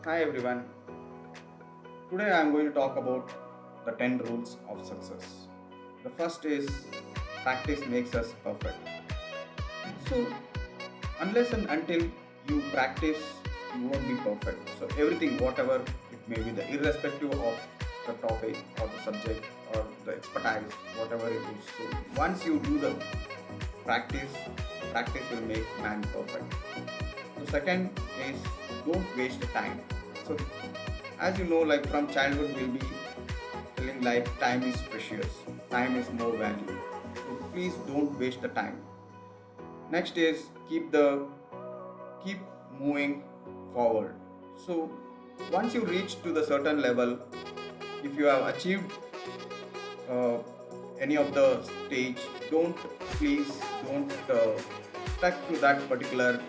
Hi everyone. Today I am going to talk about the 10 rules of success. The first is practice makes us perfect. So, unless and until you practice, you won't be perfect. So, everything, whatever it may be, the irrespective of the topic or the subject or the expertise, whatever it is. So, once you do the practice, practice will make man perfect. The second is don't waste the time. So as you know, like from childhood we'll be telling like time is precious, time is more value. So please don't waste the time. Next is keep moving forward. So once you reach to the certain level, if you have achieved uh, any of the stage, don't please don't stuck to that particular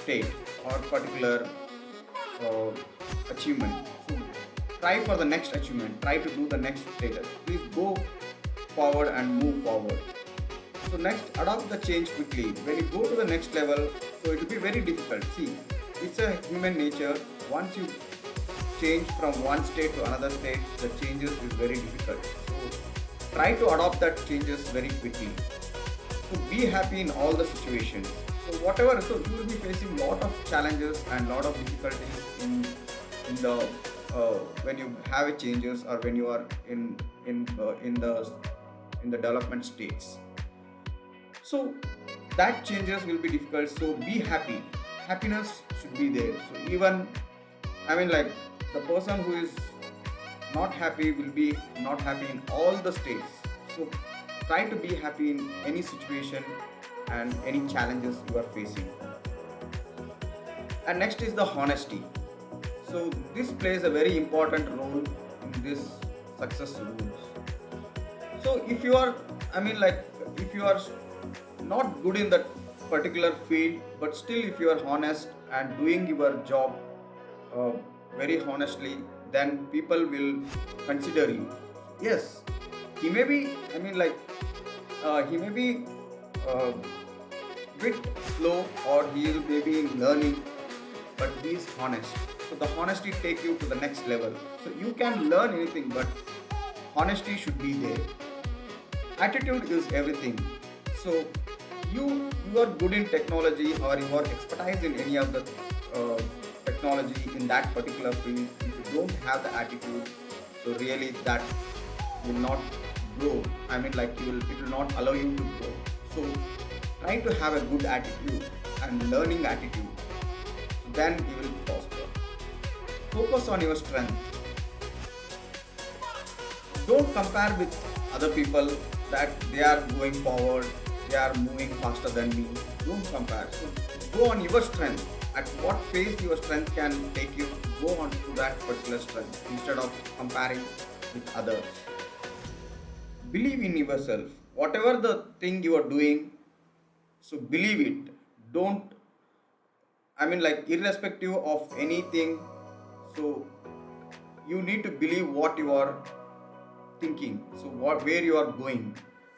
state or particular uh, achievement. So try for the next achievement. Try to do the next status. Please go forward and move forward. So next, adopt the change quickly. When you go to the next level, so it will be very difficult. See, it's a human nature. Once you change from one state to another state, the changes is very difficult. So try to adopt that changes very quickly. So be happy in all the situations. So whatever, so you will be facing lot of challenges and lot of difficulties in the when you have a changes or when you are in the development states. So that changes will be difficult. So be happy. Happiness should be there. So even I mean like the person who is not happy will be not happy in all the states. So try to be happy in any situation and any challenges you are facing. And next is the honesty. So this plays a very important role in this success rules. So if you are I mean like if you are not good in that particular field, but still if you are honest and doing your job uh, very honestly, then people will consider you. Yes, he may be I mean like he may be uh, bit slow or he is maybe learning, but he is honest. So the honesty take you to the next level. So you can learn anything, but honesty should be there. Attitude is everything. So you are good in technology or you are expertise in any of the uh, technology in that particular field. If you don't have the attitude, so really that will not grow. I mean like it will not allow you to grow. So try to have a good attitude and learning attitude, then you will prosper. Focus on your strength. Don't compare with other people that they are going forward, they are moving faster than me. Don't compare. So go on your strength. At what phase your strength can take you, go on to that particular strength instead of comparing with others. Believe in yourself. Whatever the thing you are doing, so believe it. Don't I mean like irrespective of anything, so you need to believe what you are thinking, so what where you are going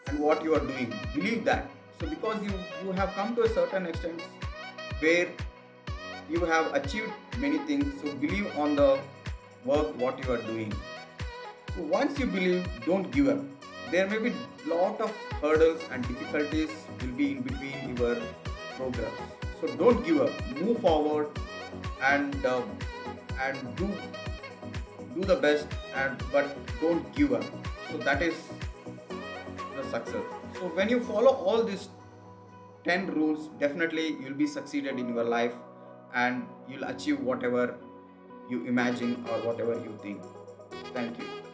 and what you are doing, believe that. So because you have come to a certain extent where you have achieved many things, so believe on the work what you are doing. So once you believe, don't give up. There may be lot of hurdles and difficulties will be in between your progress. So don't give up, move forward and do the best, and but don't give up. So that is the success. So when you follow all these 10 rules, definitely you'll be succeeded in your life and you'll achieve whatever you imagine or whatever you think. Thank you.